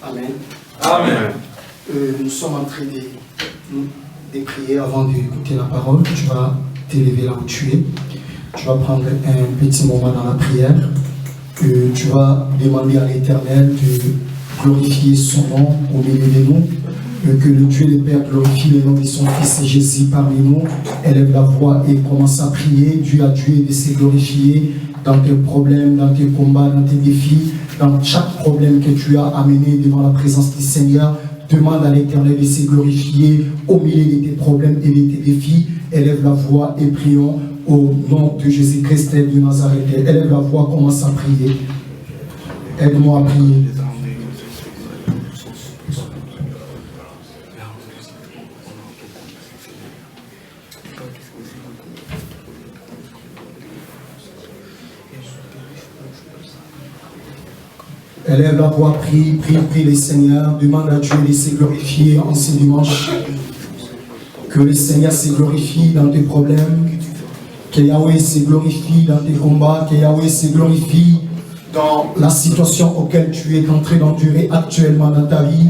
Amen. Amen. Nous sommes en train de prier avant d'écouter la parole. Tu vas t'élever là où tu es. Tu vas prendre un petit moment dans la prière. Tu vas demander à l'Éternel de glorifier son nom au milieu de nous. Que le Dieu des Pères glorifie le nom de son Fils Jésus parmi nous. Élève la voix et commence à prier. Dieu a Dieu de se glorifier dans tes problèmes, dans tes combats, dans tes défis, dans chaque problème que tu as amené devant la présence du Seigneur. Demande à l'Éternel de se glorifier au milieu de tes problèmes et de tes défis. Élève la voix et prions au nom de Jésus-Christ de Nazareth. Élève la voix, commence à prier. Aide-moi à prier. Élève la voix, prie le Seigneur, demande à Dieu de se glorifier en ce dimanche. Que le Seigneur se glorifie dans tes problèmes, que Yahweh se glorifie dans tes combats, que Yahweh se glorifie dans la situation auquel tu es en train d'endurer actuellement dans ta vie.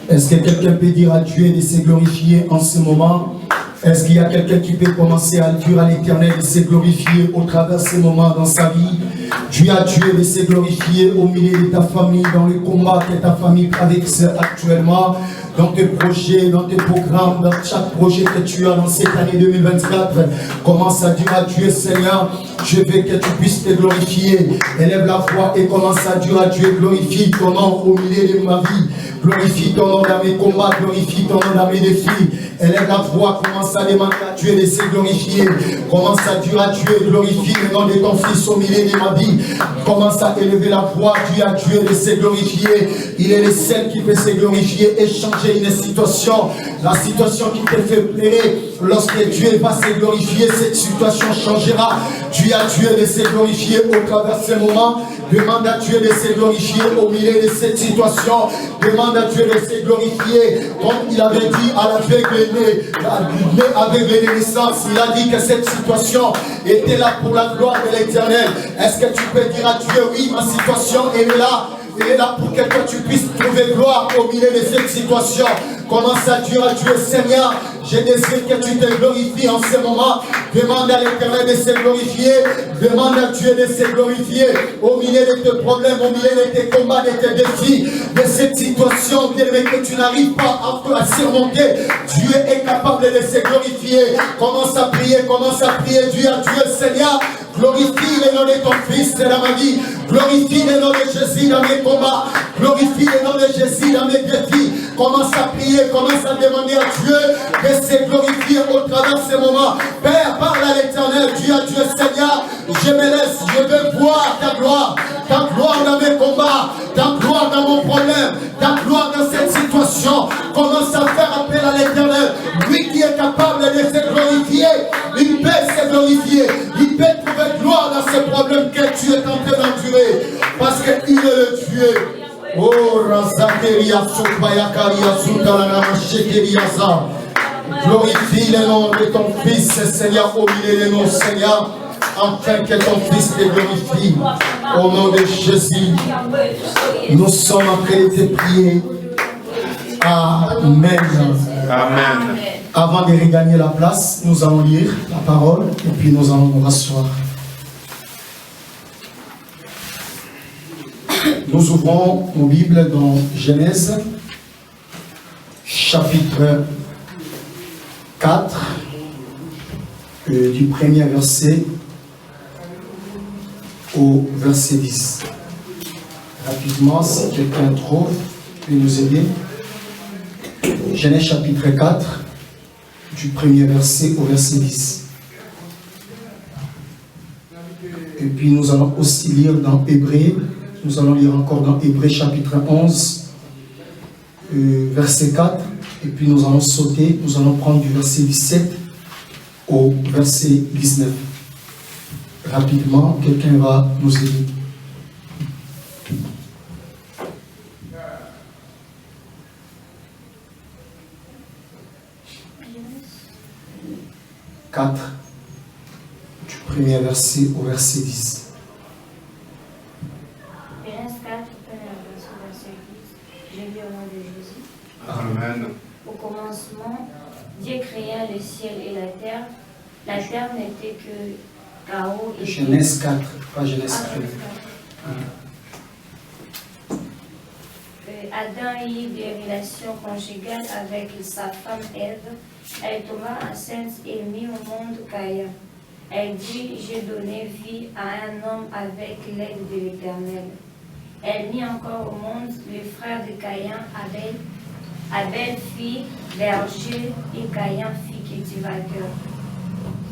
Est-ce que quelqu'un peut dire à Dieu de se glorifier en ce moment? Est-ce qu'il y a quelqu'un qui peut commencer à dire à l'Éternel de se glorifier au travers de ces moments dans sa vie? Dieu a Dieu de se glorifier au milieu de ta famille, dans le combat que ta famille traverse actuellement, dans tes projets, dans tes programmes, dans chaque projet que tu as dans cette année 2024. Commence à dire à Dieu, Seigneur, je veux que tu puisses te glorifier. Élève la voix et commence à dire à Dieu, glorifie ton nom au milieu de ma vie. Glorifie ton nom dans mes combats, glorifie ton nom dans mes défis. Élève la voix, commence à demander à Dieu de se glorifier. Commence à dire à Dieu, glorifie le nom de ton Fils au milieu de ma vie. Commence à élever la voix, dis à Dieu de se glorifier. Il est le seul qui peut se glorifier et changer une situation. La situation qui te fait pleurer, lorsque Dieu va se glorifier, cette situation changera. Dis à Dieu de se glorifier au travers de ces moments. Demande à Dieu de se glorifier au milieu de cette situation. Demande à Dieu de se glorifier. Comme il avait dit à l'aveugle né avec les naissances, il a dit que cette situation était là pour la gloire de l'Éternel. Est-ce que tu peux dire à Dieu, oui, ma situation, elle est là. Elle est là pour que toi tu puisses trouver gloire au milieu de cette situation. Commence à dire à Dieu, Seigneur, je désire que tu te glorifies en ce moment. Demande à l'Éternel de se glorifier. Demande à Dieu de se glorifier au milieu de tes problèmes, au milieu de tes combats, de tes défis, de cette situation que tu n'arrives pas à surmonter. Dieu est capable de se glorifier. Commence à prier, Dieu à Dieu, Seigneur. Glorifie le nom de ton Fils dans ma vie. Glorifie le nom de Jésus dans mes combats. Glorifie le nom de Jésus dans mes défis. Commence à prier, commence à demander à Dieu de se glorifier au travers de ces moments. Père, parle à l'Éternel. Dieu à Dieu, Seigneur, je me laisse, je veux voir ta gloire dans mes combats, ta gloire dans mon problème, ta gloire dans cette situation. Commence à faire appel à l'Éternel. Lui qui est capable de se glorifier, il peut se glorifier. Il peut trouver gloire dans ce problème que tu es en train d'endurer. Parce qu'il est le Dieu. Oh, Razakeria, Sobayakaria, Sutalana, Shekeriaza. Glorifie le nom de ton Fils, Seigneur, au milieu de nos Seigneur, afin que ton Fils te glorifie. Au nom de Jésus, nous sommes en train de te prier. Amen. Amen. Avant de regagner la place, nous allons lire la parole et puis nous allons nous rasseoir. Nous ouvrons nos Bibles dans Genèse, chapitre 4, du premier verset au verset 10. Rapidement, si quelqu'un trouve, peut nous aider. Genèse chapitre 4, du premier verset au verset 10. Et puis nous allons aussi lire dans Hébreux. Nous allons lire encore dans Hébreux chapitre 11, verset 4. Et puis nous allons sauter, nous allons prendre du verset 17 au verset 19. Rapidement, quelqu'un va nous aider. Du premier verset au verset 10. Genèse 4, premier verset 10. Je lis au nom de Jésus. Amen. Au commencement, Dieu créa le ciel et la terre. La terre n'était que chaos et Genèse 4, pas Genèse 1. Adam eut des relations conjugales avec sa femme Ève. Elle tomba enceinte et mit au monde Caïn. Elle dit, j'ai donné vie à un homme avec l'aide de l'Éternel. Elle mit encore au monde le frère de Caïn, Abel. Abel fit berger et Caïn fit cultivateur.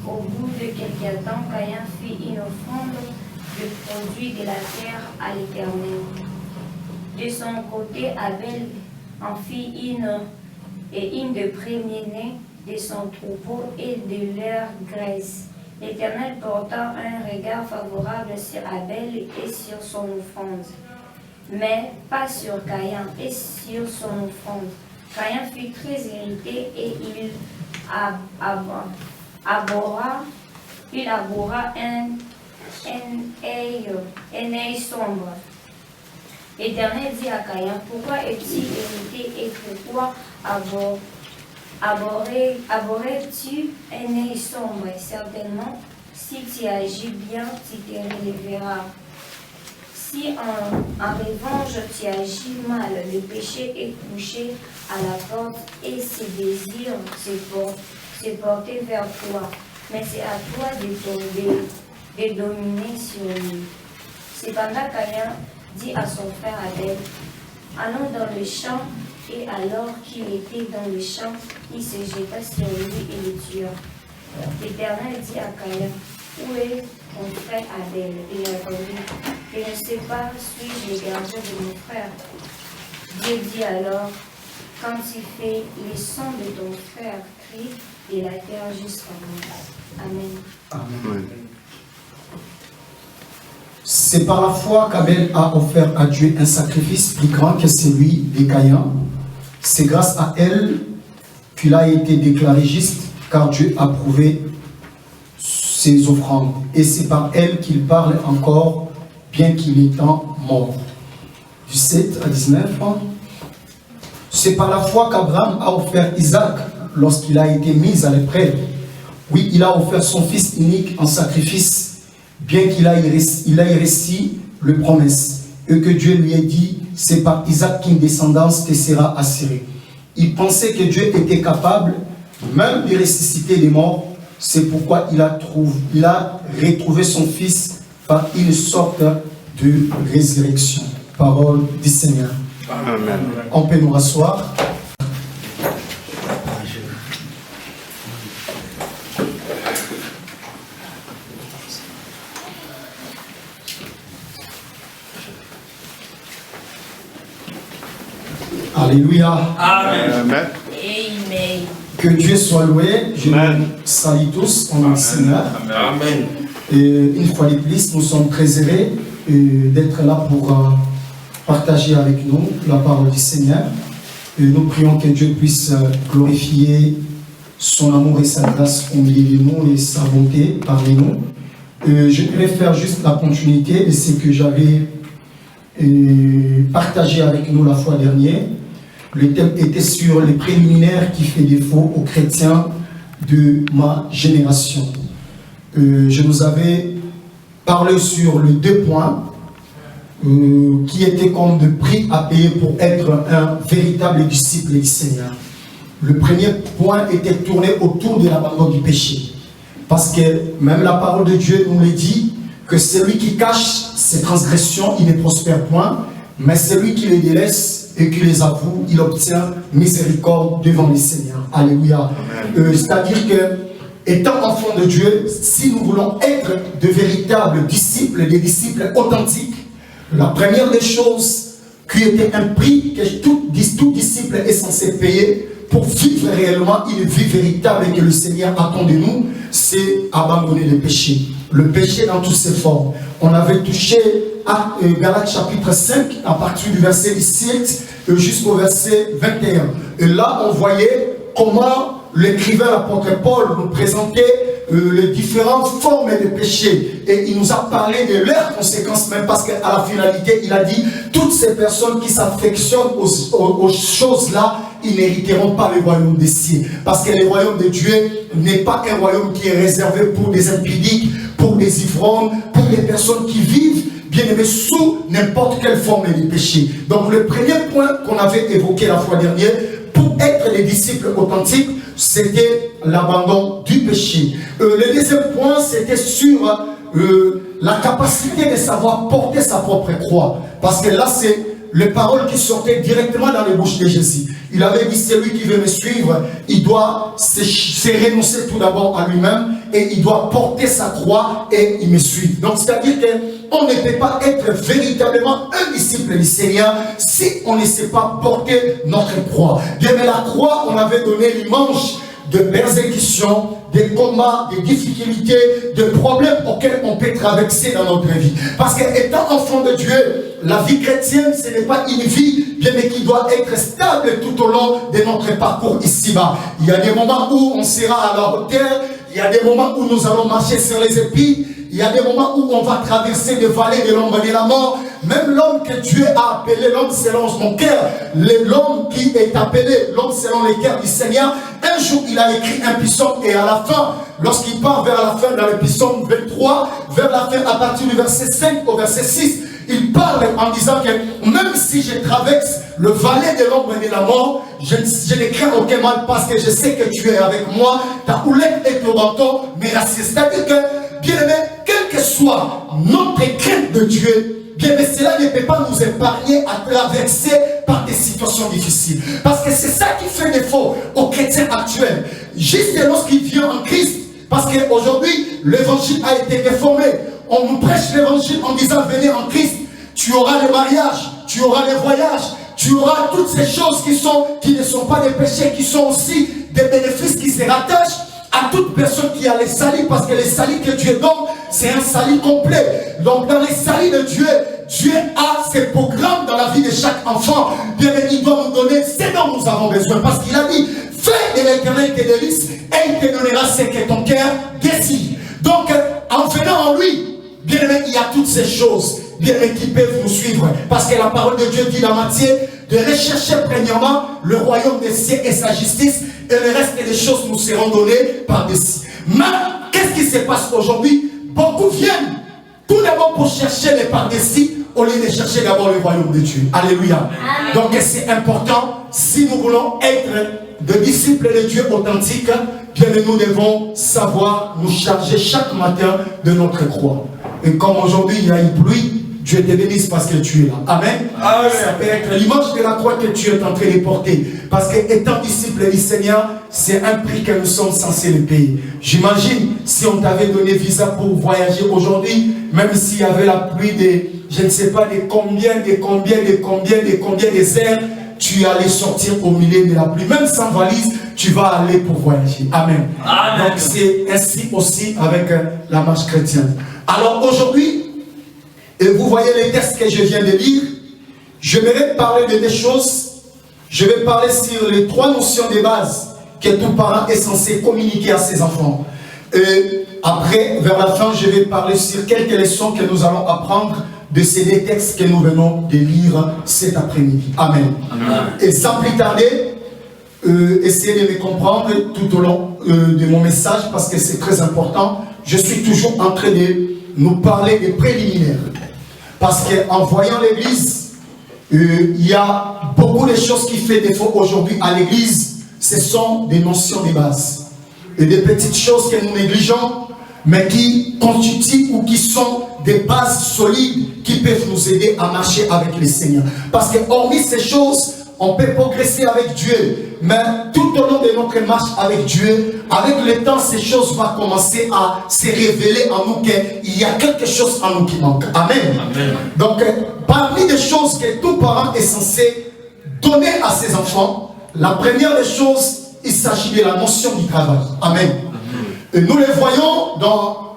Au bout de quelque temps, Caïn fit une offrande de produits de la terre à l'Éternel. De son côté, Abel en fit une de premiers-nés de son troupeau et de leur graisse. L'Éternel porta un regard favorable sur Abel et sur son offrande, mais pas sur Caïn et sur son offrande. Caïn fut très irrité et il abhorra un œil sombre. L'Éternel dit à Caïn, pourquoi es-tu irrité et pourquoi abhorrais-tu un œil sombre? Certainement, si tu agis bien, tu te relèveras. Si en revanche tu agis mal, le péché est couché à la porte et ses désirs se porter vers toi. Mais c'est à toi de dominer sur lui. Cependant, Caïn dit à son frère Abel, allons dans le champ Et alors qu'il était dans le champ, il se jeta sur lui et le tua. L'Éternel dit à Caïn, où est mon frère Abel? Il répondit, je ne sais pas, suis-je le gardien de mon frère? Dieu dit alors, quand tu fais les sons de ton frère, crie de la terre jusqu'à moi. Amen. Amen. C'est par la foi qu'Abel a offert à Dieu un sacrifice plus grand que celui de Caïn. C'est grâce à elle qu'il a été déclaré juste, car Dieu a prouvé ses offrandes. Et c'est par elle qu'il parle encore, bien qu'il étant mort. Du 7 à 19. C'est par la foi qu'Abraham a offert Isaac lorsqu'il a été mis à l'épreuve. Oui, il a offert son fils unique en sacrifice, bien qu'il ait reçu le promesse, et que Dieu lui ait dit, c'est par Isaac qu'une descendance te sera assurée. Il pensait que Dieu était capable même de ressusciter les morts. C'est pourquoi il a retrouvé son fils par une sorte de résurrection. Parole du Seigneur. Amen. On peut nous rasseoir. Alléluia. Amen. Amen. Que Dieu soit loué. Je vous salue tous en nom du Seigneur. Amen. Et une fois de plus, nous sommes très heureux d'être là pour partager avec nous la parole du Seigneur. Et nous prions que Dieu puisse glorifier son amour et sa grâce au milieu de nous et sa bonté parmi nous. Je voudrais faire juste la continuité de ce que j'avais partagé avec nous la fois dernière. Le thème était sur les préliminaires qui fait défaut aux chrétiens de ma génération. Je vous avais parlé sur les 2 points qui étaient comme de prix à payer pour être un véritable disciple du Seigneur. Le premier point était tourné autour de l'abandon du péché. Parce que même la parole de Dieu nous le dit, que celui qui cache ses transgressions, il ne prospère point, mais celui qui les délaisse et qui les avoue, il obtient miséricorde devant le Seigneur. Alléluia. C'est-à-dire que, étant enfant de Dieu, si nous voulons être de véritables disciples, des disciples authentiques, la première des choses qui était un prix que tout disciple est censé payer pour vivre réellement une vie véritable et que le Seigneur attend de nous, c'est abandonner le péché. Le péché dans toutes ses formes. On avait touché à Galates chapitre 5 à partir du verset 17 jusqu'au verset 21. Et là, on voyait comment l'écrivain, l'apôtre Paul, nous présentait les différentes formes de péché. Et il nous a parlé de leurs conséquences même, parce qu'à la finalité, il a dit, toutes ces personnes qui s'affectionnent aux choses-là, ils n'hériteront pas le royaume des cieux. Parce que le royaume de Dieu n'est pas un royaume qui est réservé pour des impudiques, pour des ivrognes, pour des personnes qui vivent, bien aimés, sous n'importe quelle forme de péché. Donc le premier point qu'on avait évoqué la fois dernière, pour être des disciples authentiques, c'était l'abandon du péché. Le deuxième point, c'était sur la capacité de savoir porter sa propre croix. Parce que là, c'est les paroles qui sortaient directement dans les bouches de Jésus. Il avait dit, celui qui veut me suivre, il doit se renoncer tout d'abord à lui-même et il doit porter sa croix et il me suit. Donc, c'est-à-dire qu'on ne peut pas être véritablement un disciple du Seigneur si on ne sait pas porter notre croix. Bien, mais la croix, on avait donné l'image de persécution, des combats, des difficultés, des problèmes auxquels on peut traverser dans notre vie. Parce qu'étant enfant de Dieu, la vie chrétienne, ce n'est pas une vie, bien mais qui doit être stable tout au long de notre parcours ici-bas. Il y a des moments où on sera à la hauteur, il y a des moments où nous allons marcher sur les épis, il y a des moments où on va traverser des vallées de l'ombre de la mort. Même l'homme que Dieu a appelé l'homme selon son cœur, l'homme qui est appelé l'homme selon le cœur du Seigneur, un jour il a écrit un psaume et à la fin, lorsqu'il part vers la fin dans le psaume 23, vers la fin à partir du verset 5 au verset 6, il parle en disant que même si je traverse le vallée de l'ombre de la mort, je ne crains aucun mal parce que je sais que tu es avec moi, ta houlette et ton bâton me rassistent. C'est-à-dire que, bien aimé, quelle que soit notre crainte de Dieu, bien, mais cela ne peut pas nous épargner à traverser par des situations difficiles. Parce que c'est ça qui fait défaut aux chrétiens actuels. Juste lorsqu'ils viennent en Christ, parce qu'aujourd'hui, l'évangile a été déformé. On nous prêche l'évangile en disant, venez en Christ, tu auras le mariage, tu auras le voyage, tu auras toutes ces choses qui ne sont pas des péchés, qui sont aussi des bénéfices qui se rattachent à toute personne qui a les salis, parce que les salis que Dieu donne, c'est un salut complet. Donc dans les salis de Dieu, Dieu a ses programmes dans la vie de chaque enfant. Bien, il doit nous donner ce dont nous avons besoin, parce qu'il a dit, fais de l'Éternel tes délices, et il te donnera ce que ton cœur désire. Donc en venant en lui, bien aimé, il y a toutes ces choses, bien aimé, qui peuvent nous suivre. Parce que la parole de Dieu dit dans Matthieu, de rechercher premièrement le royaume des cieux et sa justice, et le reste des choses nous seront données par-dessus. Mais qu'est-ce qui se passe aujourd'hui? Beaucoup viennent tout d'abord pour chercher les par-dessus, au lieu de chercher d'abord le royaume de Dieu. Alléluia. Amen. Donc c'est important, si nous voulons être des disciples de Dieu authentiques, bien nous devons savoir nous charger chaque matin de notre croix. Et comme aujourd'hui il y a une pluie, Dieu te bénisse parce que tu es là. Amen. Amen. Ça peut être l'image de la croix que tu es en train de porter. Parce que étant disciple du Seigneur, c'est un prix que nous sommes censés le payer. J'imagine, si on t'avait donné visa pour voyager aujourd'hui, même s'il y avait la pluie de, je ne sais pas, de combien des heures, tu allais sortir au milieu de la pluie. Même sans valise, tu vas aller pour voyager. Amen. Amen. Donc c'est ainsi aussi avec la marche chrétienne. Alors aujourd'hui, et vous voyez les textes que je viens de lire, je vais parler de des choses. Je vais parler sur les 3 notions de base que tout parent est censé communiquer à ses enfants. Et après, vers la fin, je vais parler sur quelques leçons que nous allons apprendre de ces 2 textes que nous venons de lire cet après-midi. Amen. Amen. Et sans plus tarder, essayez de me comprendre tout au long de mon message parce que c'est très important. Je suis toujours en train de nous parler des préliminaires. Parce qu'en voyant l'église, il y a beaucoup de choses qui font défaut aujourd'hui à l'église. Ce sont des notions de base. Et des petites choses que nous négligeons, mais qui constituent ou qui sont des bases solides qui peuvent nous aider à marcher avec le Seigneur. Parce que hormis ces choses, on peut progresser avec Dieu, mais tout au long de notre marche avec Dieu, avec le temps, ces choses vont commencer à se révéler en nous qu'il y a quelque chose en nous qui manque. Amen. Amen. Donc, parmi les choses que tout parent est censé donner à ses enfants, la première des choses, il s'agit de la notion du travail. Amen. Et nous le voyons dans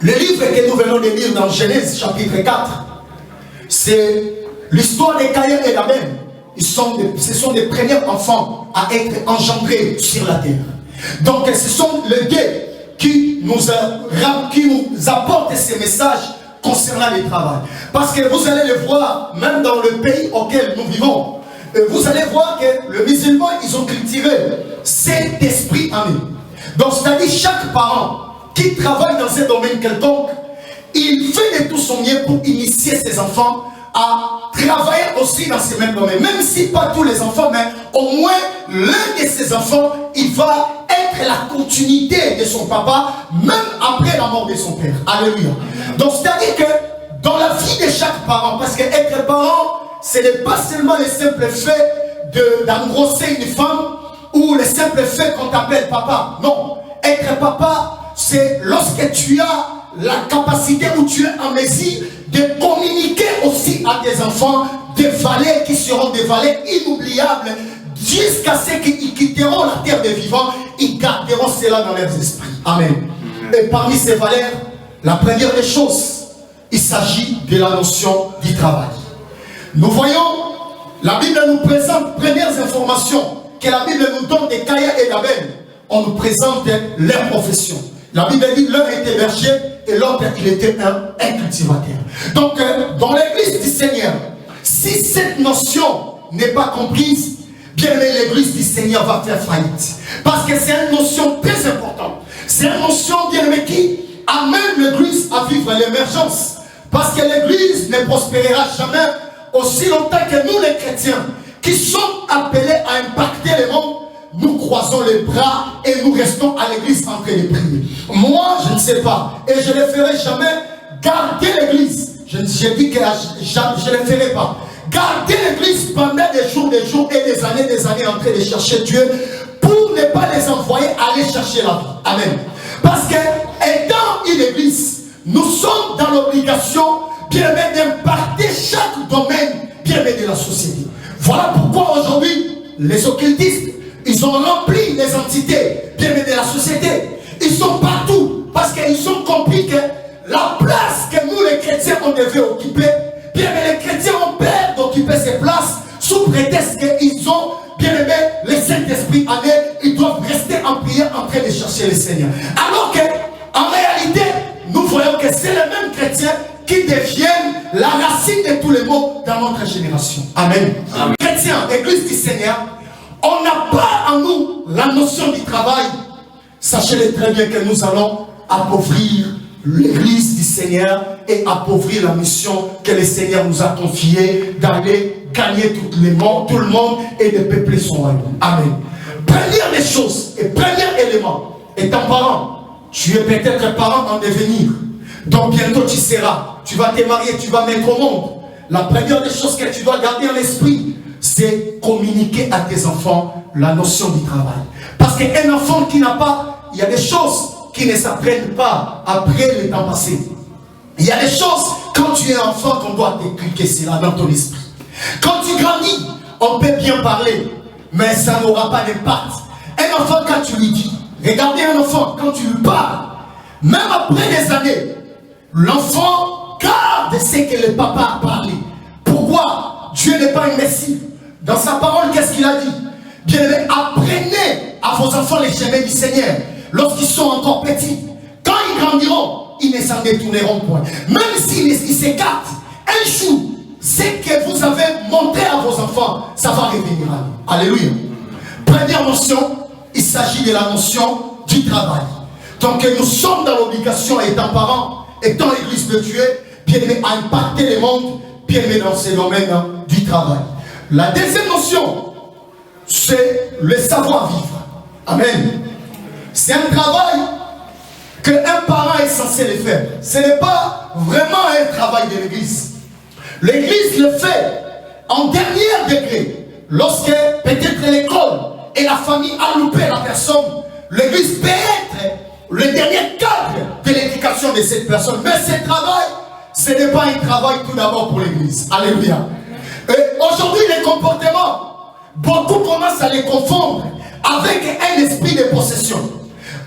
le livre que nous venons de lire dans Genèse chapitre 4. C'est l'histoire de Caïn et d'Abel. Ce sont les premiers enfants à être engendrés sur la terre. Donc ce sont les deux qui nous apportent ces messages concernant le travail. Parce que vous allez le voir, même dans le pays auquel nous vivons, vous allez voir que les musulmans, ils ont cultivé cet esprit en eux. Donc c'est-à-dire chaque parent qui travaille dans un domaine quelconque, il fait de tout son mieux pour initier ses enfants à travailler aussi dans ces mêmes domaines. Même si pas tous les enfants, mais au moins l'un de ses enfants, il va être la continuité de son papa, même après la mort de son père. Alléluia. Donc c'est-à-dire que dans la vie de chaque parent, parce qu'être parent, ce n'est pas seulement le simple fait d'engrosser une femme ou le simple fait qu'on t'appelle papa. Non, être papa, c'est lorsque tu as la capacité où tu es en mesure de communiquer aussi à tes enfants des valeurs qui seront des valeurs inoubliables jusqu'à ce qu'ils quitteront la terre des vivants, ils garderont cela dans leurs esprits. Amen. Et parmi ces valeurs, la première des choses, il s'agit de la notion du travail. Nous voyons, la Bible nous présente premières informations que la Bible nous donne de Caïn et d'Abel. On nous présente leur profession. La Bible dit l'un était berger et l'autre il était un cultivateur. Donc dans l'église du Seigneur, si cette notion n'est pas comprise, bien l'église du Seigneur va faire faillite. Parce que c'est une notion très importante. C'est une notion bien aimée qui amène l'église à vivre l'émergence. Parce que l'église ne prospérera jamais aussi longtemps que nous les chrétiens qui sommes appelés à impacter le monde, nous croisons les bras et nous restons à l'église en train de prier. Moi, je ne sais pas, et je ne ferai jamais garder l'église je dis que je ne le ferai pas. Garder l'église pendant des jours et des années en train de chercher Dieu pour ne pas les envoyer aller chercher la vie. Amen. Parce que, étant une église, nous sommes dans l'obligation, bien aimé, d'impacter chaque domaine, bien aimé, de la société. Voilà pourquoi aujourd'hui, les occultistes, ils ont rempli les entités, bien aimé, de la société. Ils sont partout, parce qu'ils ont compris que la place que nous, les chrétiens, on devait occuper, bien aimé, les chrétiens ont peur d'occuper ces places, sous prétexte qu'ils ont, bien aimé, le Saint-Esprit en eux, ils doivent rester en prière en train de chercher le Seigneur. Alors que, en réalité, nous voyons que c'est les mêmes chrétiens qui deviennent la racine de tous les maux dans notre génération. Amen. Amen. Chrétiens, Église du Seigneur, on n'a pas en nous la notion du travail. Sachez-le très bien que nous allons appauvrir l'Église du Seigneur et appauvrir la mission que le Seigneur nous a confiée d'aller gagner tout le monde et de peupler son royaume. Amen. Première des choses et premier élément, étant parent, tu es peut-être parent en devenir. Donc bientôt tu vas te marier, tu vas mettre au monde. La première des choses que tu dois garder en l'esprit, c'est communiquer à tes enfants la notion du travail. Parce qu'un enfant qui n'a pas, il y a des choses qui ne s'apprennent pas après le temps passé. Il y a des choses, quand tu es enfant, qu'on doit t'inculquer cela dans ton esprit. Quand tu grandis, on peut bien parler, mais ça n'aura pas d'impact. Un enfant, quand tu lui dis, regardez un enfant, quand tu lui parles, même après des années, l'enfant garde ce que le papa a parlé. Pourquoi? Dieu n'est pas un messie. Dans sa parole, qu'est-ce qu'il a dit? Bien aimé, apprenez à vos enfants les chemins du Seigneur. Lorsqu'ils sont encore petits, quand ils grandiront, ils ne s'en détourneront point. Même s'ils s'écartent, un jour, ce que vous avez montré à vos enfants, ça va revenir à nous. Alléluia. Première notion, il s'agit de la notion du travail. Donc nous sommes dans l'obligation, étant parents, étant l'église de Dieu, bien aimé, à impacter le monde, bien aimé, dans ces domaines du travail. La deuxième notion, c'est le savoir-vivre. Amen. C'est un travail qu'un parent est censé le faire. Ce n'est pas vraiment un travail de l'église. L'église le fait en dernier degré. Lorsque peut-être l'école et la famille a loupé la personne, l'église peut être le dernier cadre de l'éducation de cette personne. Mais ce travail, ce n'est pas un travail tout d'abord pour l'église. Alléluia. Et aujourd'hui, les comportements, beaucoup commencent à les confondre avec un esprit de possession.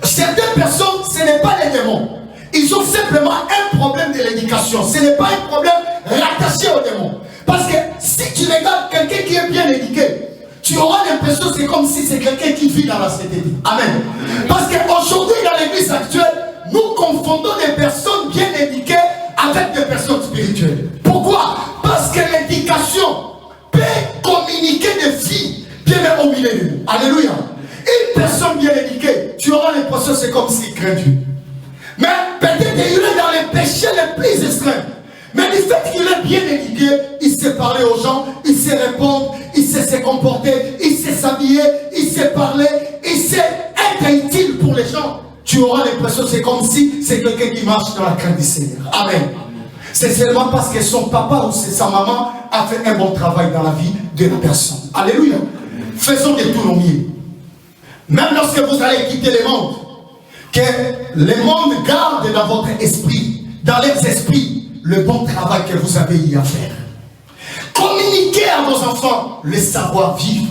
Certaines personnes, ce n'est pas les démons. Ils ont simplement un problème de l'éducation. Ce n'est pas un problème rattaché aux démons. Parce que si tu regardes quelqu'un qui est bien éduqué, tu auras l'impression que c'est comme si c'est quelqu'un qui vit dans la société. Amen. Parce qu'aujourd'hui, dans l'église actuelle, nous confondons des personnes bien éduquées avec des personnes spirituelles. Pourquoi? Parce que l'éducation peut communiquer des vies bien au milieu de nous. Alléluia. Une personne bien éduquée, tu auras l'impression que c'est comme s'il craint Dieu. Mais peut-être qu'il est dans les péchés les plus extrêmes. Mais du fait qu'il est bien éduqué, il sait parler aux gens, il sait répondre, il sait se comporter, il sait s'habiller, il sait parler, il sait être utile pour les gens. Tu auras l'impression que c'est comme si c'est quelqu'un qui marche dans la crainte du Seigneur. Amen. C'est seulement parce que son papa ou sa maman a fait un bon travail dans la vie de la personne. Alléluia. Faisons de tout nos mieux. Même lorsque vous allez quitter le monde, que le monde garde dans votre esprit, dans leurs esprits, le bon travail que vous avez eu à faire. Communiquez à vos enfants le savoir-vivre.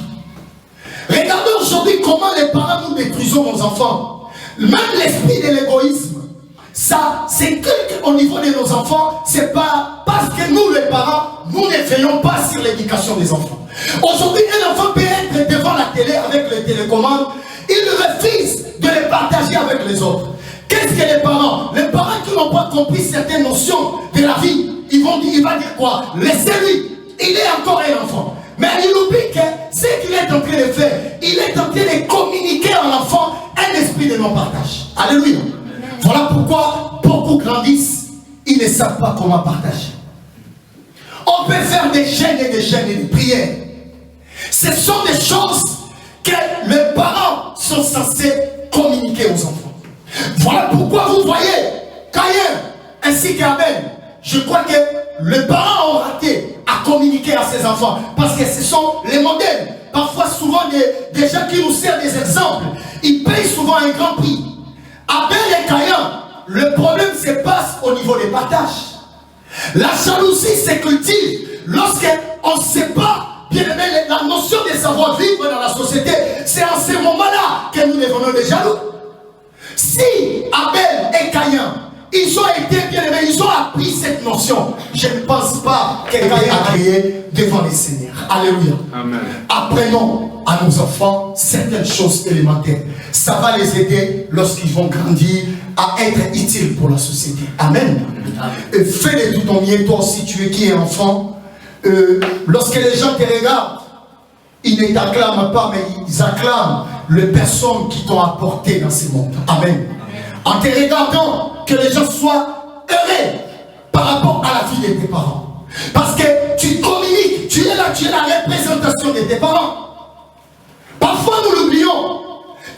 Regardez aujourd'hui comment les parents nous détruisons nos enfants. Même l'esprit de l'égoïsme, ça, c'est qu'au niveau de nos enfants, c'est pas parce que nous, les parents, nous ne veillons pas sur l'éducation des enfants. Aujourd'hui, un enfant peut être devant la télé avec le télécommande, il refuse de les partager avec les autres. Qu'est-ce que les parents qui n'ont pas compris certaines notions de la vie, il va dire quoi? Laissez-lui, il est encore un enfant. Mais il oublie que ce qu'il est en train de faire, il est en train de communiquer à l'enfant un esprit de non-partage. Alléluia. Voilà pourquoi beaucoup grandissent, ils ne savent pas comment partager. On peut faire des chaînes et des prières. Ce sont des choses que les parents sont censés communiquer aux enfants. Voilà pourquoi vous voyez Caïn ainsi qu'Abel. Je crois que les parents ont raté à communiquer à ses enfants. Parce que ce sont les modèles. Parfois, souvent, des gens qui nous servent des exemples. Ils payent souvent un grand prix. Abel et Caïn, le problème se passe au niveau des partages. La jalousie se cultive lorsqu'on ne sait pas, bien aimé, la notion de savoir vivre dans la société. C'est en ce moment-là que nous devenons des jaloux. Si Abel et Caïn, ils ont été bien aimés, ils ont appris cette notion, je ne pense pas que Caïn a crié devant les seigneurs. Alléluia. Amen. Apprenons à nos enfants certaines choses élémentaires. Ça va les aider lorsqu'ils vont grandir à être utiles pour la société. Amen. Et fais de tout ton mieux, toi aussi tu es qui est enfant. Lorsque les gens te regardent, ils ne t'acclament pas, mais ils acclament les personnes qui t'ont apporté dans ce monde. Amen. En te regardant, que les gens soient heureux par rapport à la vie de tes parents. Parce que tu communiques, tu es là, tu es la représentation de tes parents. Parfois nous l'oublions,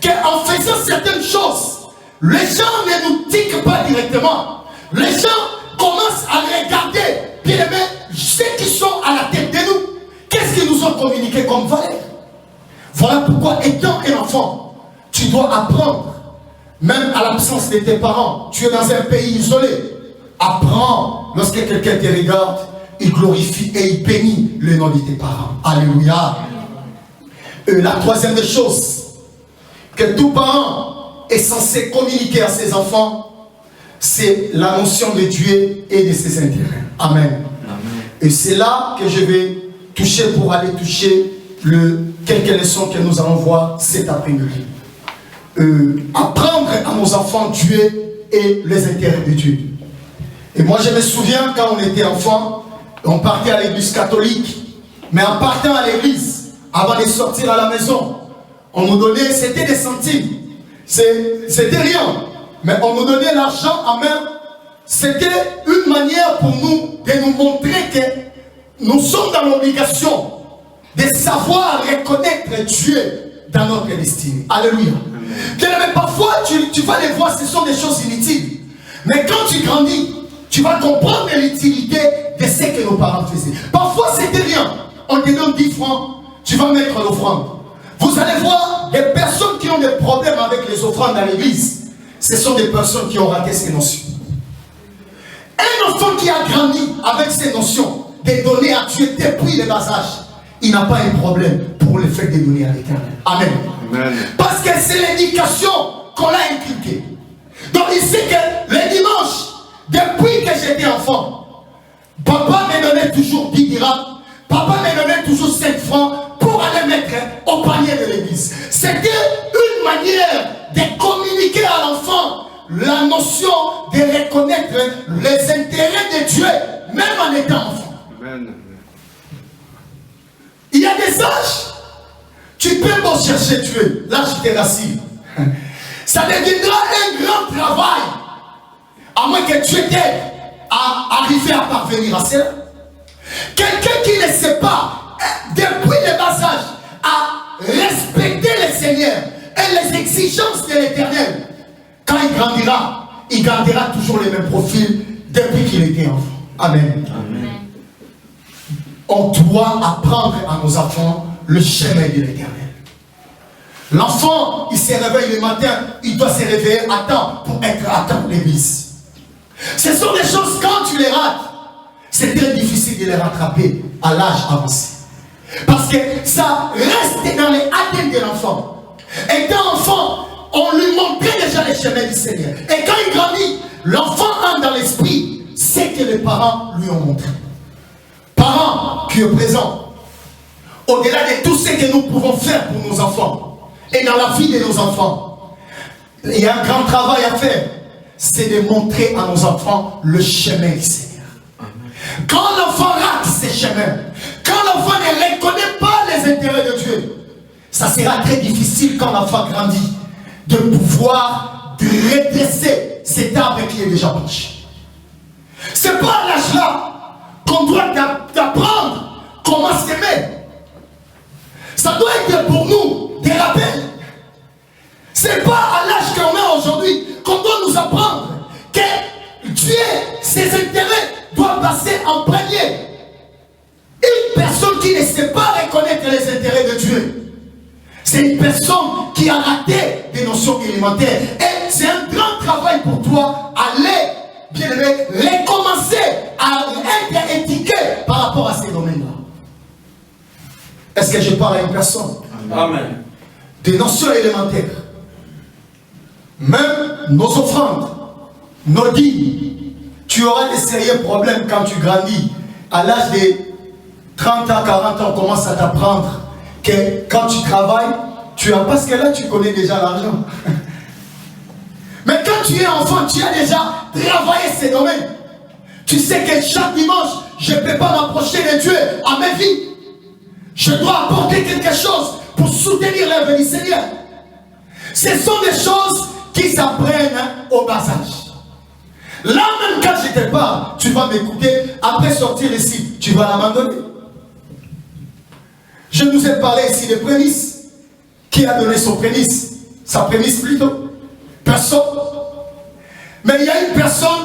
qu'en faisant certaines choses, les gens ne nous tiquent pas directement. Les gens commencent à regarder, bien aimé, ceux qui sont à la tête de nous. Qu'est-ce qu'ils nous ont communiqué comme valeur? Voilà pourquoi, étant un enfant, tu dois apprendre, même à l'absence de tes parents. Tu es dans un pays isolé. Apprends, lorsque quelqu'un te regarde, il glorifie et il bénit le nom de tes parents. Alléluia. La troisième des choses, que tout parent est censé communiquer à ses enfants, c'est la notion de Dieu et de ses intérêts. Amen. Amen. Et c'est là que je vais toucher pour aller toucher quelques leçons que nous allons voir cet après-midi. Apprendre à nos enfants Dieu et les intérêts de Dieu. Et moi je me souviens quand on était enfant, on partait à l'église catholique, mais en partant à l'église, avant de sortir à la maison, on nous donnait, c'était des centimes, c'était rien, mais on nous donnait l'argent en main. C'était une manière pour nous de nous montrer que nous sommes dans l'obligation de savoir reconnaître Dieu dans notre destinée. Alléluia. Mais parfois tu vas les voir, ce sont des choses inutiles. Mais quand tu grandis, tu vas comprendre l'utilité de ce que nos parents faisaient. Parfois c'était rien. On te donne 10 francs, tu vas mettre l'offrande. Vous allez voir des personnes qui ont des problèmes avec les offrandes à l'église. Ce sont des personnes qui ont raté ces notions. Un enfant qui a grandi avec ces notions de donner à Dieu depuis le bas âge, il n'a pas un problème pour le fait de donner à l'Éternel. Amen. Amen. Parce que c'est l'éducation qu'on a inculquée. Donc il sait que les dimanches, depuis que j'étais enfant, papa me donnait toujours 10 dirhams, papa me donnait toujours 5 francs pour aller mettre au panier de l'église. C'était une manière de communiquer à l'enfant la notion de reconnaître les intérêts de Dieu, même en étant enfant. Amen. Il y a des âges, tu peux pas chercher Dieu, l'âge de racine. Ça deviendra un grand travail, à moins que Dieu t'aide à arriver à parvenir à cela. Quelqu'un qui ne sait pas, depuis le bas âge, à respecter le Seigneur et les exigences de l'Éternel, quand il gardera toujours le même profil depuis qu'il était enfant. Amen. Amen. On doit apprendre à nos enfants le chemin de l'Éternel. L'enfant, il se réveille le matin, il doit se réveiller à temps pour être à temps à l'église. Ce sont des choses, quand tu les rates, c'est très difficile de les rattraper à l'âge avancé. Parce que ça reste dans les ADN de l'enfant. Étant enfant, on lui montrait déjà les chemins du Seigneur. Et quand il grandit, l'enfant entre dans l'esprit ce que les parents lui ont montré. Parents qui est présent, au-delà de tout ce que nous pouvons faire pour nos enfants, et dans la vie de nos enfants, il y a un grand travail à faire, c'est de montrer à nos enfants le chemin du Seigneur. Quand l'enfant rate ses chemins, quand l'enfant ne reconnaît pas les intérêts de Dieu, ça sera très difficile quand l'enfant grandit, de pouvoir redresser cet arbre qui est déjà penché. C'est pas à l'âge-là qu'on doit apprendre comment s'aimer. Ça doit être pour nous des rappels. C'est pas à l'âge qu'on a aujourd'hui qu'on doit nous apprendre que Dieu, ses intérêts doivent passer en premier personne qui a raté des notions élémentaires. Et c'est un grand travail pour toi, aller, bien aimé, recommencer à être éthiqué par rapport à ces domaines-là. Est-ce que je parle à une personne? Amen. Des notions élémentaires. Même nos offrandes, nos dîmes, tu auras des sérieux problèmes quand tu grandis. À l'âge de 30 ans, 40 ans, on commence à t'apprendre que quand tu travailles, tu as, parce que là tu connais déjà l'argent. Mais quand tu es enfant, tu as déjà travaillé ces domaines. Tu sais que chaque dimanche, je ne peux pas m'approcher de Dieu à ma vie. Je dois apporter quelque chose pour soutenir l'œuvre du Seigneur. Ce sont des choses qui s'apprennent au bas âge. Là même quand je te parle, tu vas m'écouter, après sortir ici, tu vas l'abandonner. Je nous ai parlé ici de prémices. Qui a donné son prémisse? Sa prémisse plutôt? Personne. Mais il y a une personne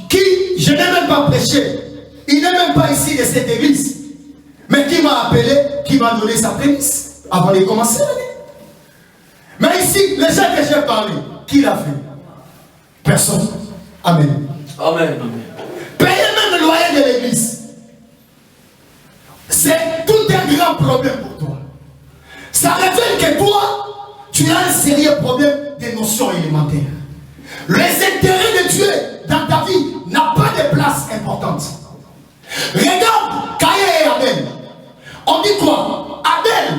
qui, je n'ai même pas prêché, il n'est même pas ici de cette église, mais qui m'a appelé, qui m'a donné sa prémisse avant de commencer l'année. Mais ici, les gens que j'ai parlé, qui l'a fait? Personne. Amen. Amen. Payer même le loyer de l'église, c'est tout un grand problème pour toi. Ça révèle que toi, tu as un sérieux problème des notions élémentaires. Les intérêts de Dieu dans ta vie n'ont pas de place importante. Regarde Caïn et Abel. On dit quoi? Abel,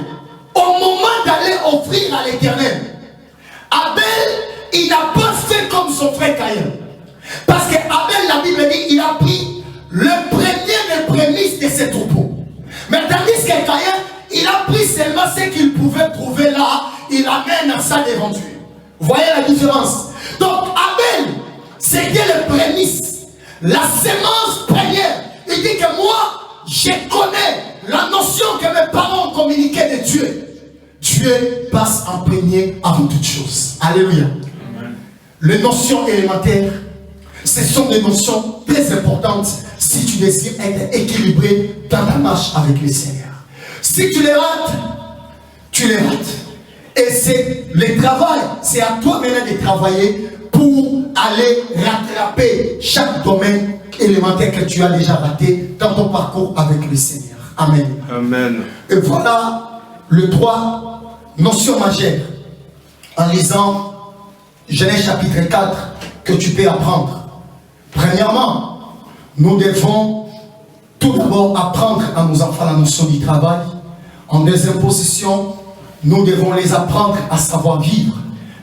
au moment d'aller offrir à l'Éternel, Abel, il n'a pas fait comme son frère Caïn. Parce que Abel, la Bible dit, il a pris le premier des prémices de ses troupeaux. Mais tandis que Caïn, il a pris seulement ce qu'il pouvait trouver là, il amène ça devant Dieu. Vous voyez la différence? Donc Abel, c'était le prémisse, la semence première. Il dit que moi, je connais la notion que mes parents ont communiquée de Dieu. Dieu passe en premier avant toute chose. Alléluia. Amen. Les notions élémentaires, ce sont des notions très importantes si tu désires être équilibré dans ta marche avec le Seigneur. Si tu les rates, tu les rates. Et c'est le travail, c'est à toi maintenant de travailler pour aller rattraper chaque domaine élémentaire que tu as déjà raté dans ton parcours avec le Seigneur. Amen. Amen. Et voilà les trois notions majeures en lisant Genèse chapitre 4 que tu peux apprendre. Premièrement, nous devons tout d'abord apprendre à nos enfants la notion du travail. En deuxième position, nous devons les apprendre à savoir vivre.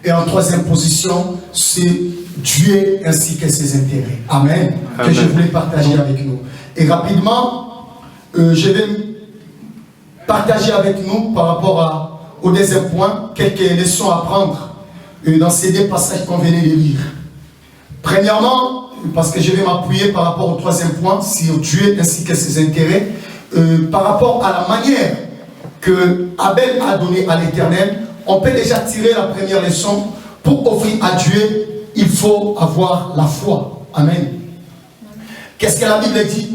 Et en troisième position, c'est Dieu ainsi que ses intérêts. Amen. Amen. Que je voulais partager avec nous. Et rapidement, je vais partager avec nous par rapport au deuxième point, quelques leçons à prendre dans ces deux passages qu'on venait de lire. Premièrement, parce que je vais m'appuyer par rapport au troisième point, sur Dieu ainsi que ses intérêts, par rapport à la manière que Abel a donné à l'Éternel, on peut déjà tirer la première leçon. Pour offrir à Dieu, il faut avoir la foi. Amen. Qu'est-ce que la Bible dit?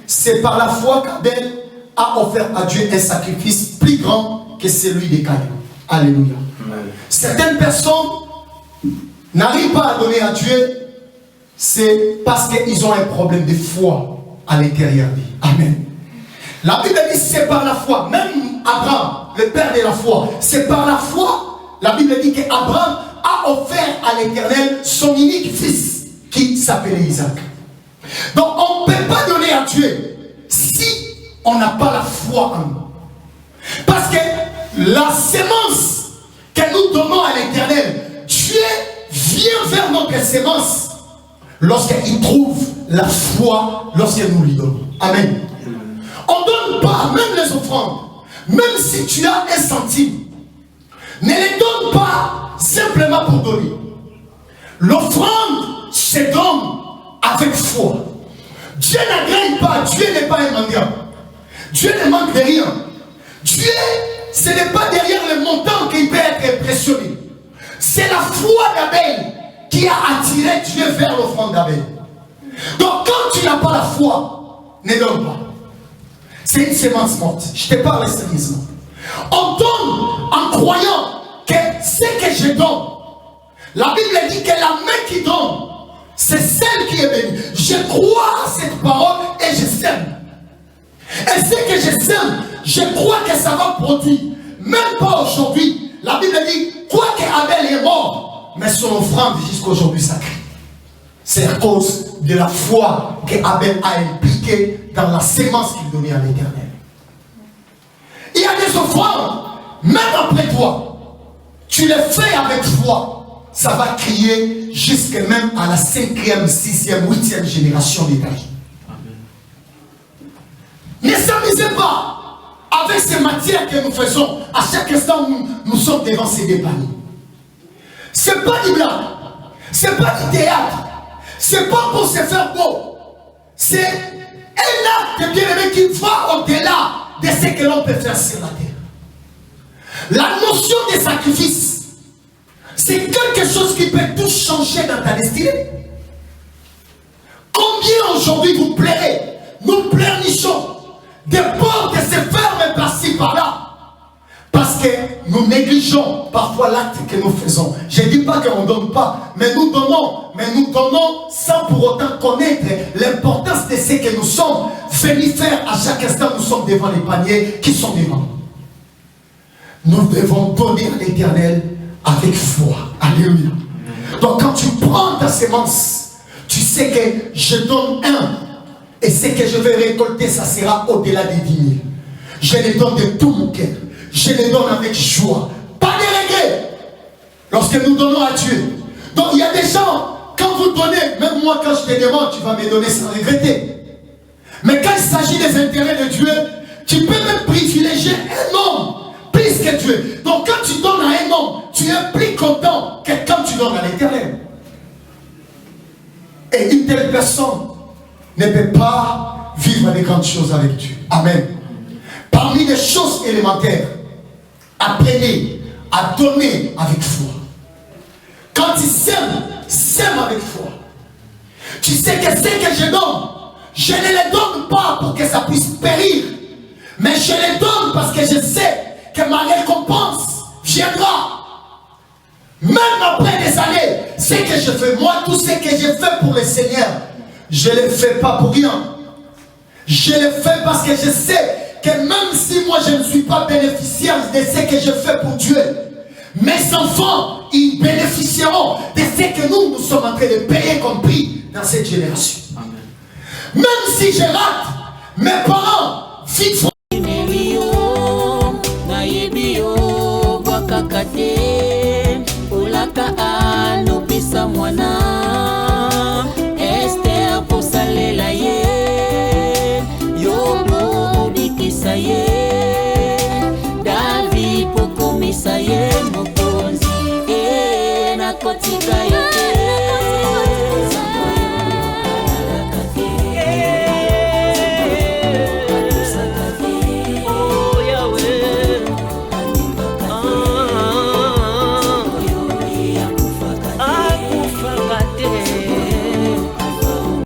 C'est par la foi qu'Abel a offert à Dieu un sacrifice plus grand que celui de Caïn. Alléluia. Amen. Certaines personnes n'arrivent pas à donner à Dieu, c'est parce qu'ils ont un problème de foi à l'intérieur d'eux. Amen. La Bible dit c'est par la foi. Même Abraham, le père de la foi, c'est par la foi. La Bible dit qu'Abraham a offert à l'Éternel son unique fils qui s'appelait Isaac. Donc on ne peut pas donner à Dieu si on n'a pas la foi en nous. Parce que la sémence que nous donnons à l'Éternel, Dieu vient vers notre sémence lorsqu'il trouve la foi, lorsque nous lui donnons. Amen. On ne donne pas, même les offrandes, même si tu as un centime, ne les donne pas simplement pour donner. L'offrande se donne avec foi. Dieu n'agrée pas, Dieu n'est pas un mendiant. Dieu ne manque de rien. Dieu, ce n'est pas derrière le montant qu'il peut être impressionné. C'est la foi d'Abel qui a attiré Dieu vers l'offrande d'Abel. Donc quand tu n'as pas la foi, ne donne pas. C'est une sémence morte. Je te parle sérieusement. On donne en croyant ce que je donne, la Bible dit que la main qui donne, c'est celle qui est bénie. Je crois à cette parole et je sème. Et ce que je sème, je crois que ça va produire. Même pas aujourd'hui. La Bible dit, quoi qu'Abel est mort, mais son offrande jusqu'à aujourd'hui ça crie. C'est à cause de la foi qu'Abel a impliquée dans la sémence qu'il donnait à l'Éternel. Il y a des offrandes, même après toi, tu les fais avec foi, ça va crier jusqu'à même à la 5e, 6e, 8e génération des ta vie. Ne s'amusez pas avec ces matières que nous faisons à chaque instant où nous sommes devant ces débats. Ce n'est pas du blanc, ce n'est pas du théâtre, ce n'est pas pour se faire beau. C'est un acte bien-aimé qui va au-delà de ce que l'on peut faire sur la terre. La notion de sacrifice, c'est quelque chose qui peut tout changer dans ta destinée. Combien aujourd'hui vous plairez, nous pleurnichons, des portes se ferment par-ci par-là, parce que nous négligeons parfois l'acte que nous faisons. Je ne dis pas qu'on ne donne pas, mais nous donnons sans pour autant connaître l'importance de ce que nous sommes venus faire à chaque instant. Nous sommes devant les paniers qui sont devant nous. Nous devons donner à l'Éternel avec foi. Alléluia. Donc quand tu prends ta sémence, tu sais que je donne un. Et ce que je vais récolter, ça sera au-delà des 10 000. Je les donne de tout mon cœur. Je les donne avec joie. Pas de regrets. Lorsque nous donnons à Dieu. Donc il y a des gens, quand vous donnez, même moi quand je te demande, tu vas me donner sans regretter. Mais quand il s'agit des intérêts de Dieu, tu peux même privilégier un homme plus que Dieu. Donc quand tu donnes à un homme, tu es plus content que quand tu donnes à l'Éternel. Et une telle personne ne peut pas vivre des grandes choses avec Dieu. Amen. Parmi les choses élémentaires, apprenez à donner avec foi. Quand tu sèmes, sème avec foi. Tu sais que ce que je donne, je ne les donne pas pour que ça puisse périr, mais je les donne parce que je sais que ma récompense viendra. Même après des années, ce que je fais, moi, tout ce que je fais pour le Seigneur, je ne le fais pas pour rien. Je le fais parce que je sais que même si moi je ne suis pas bénéficiaire de ce que je fais pour Dieu, mes enfants, ils bénéficieront de ce que nous sommes en train de payer comme prix dans cette génération. Amen. Même si je rate, mes parents vivent.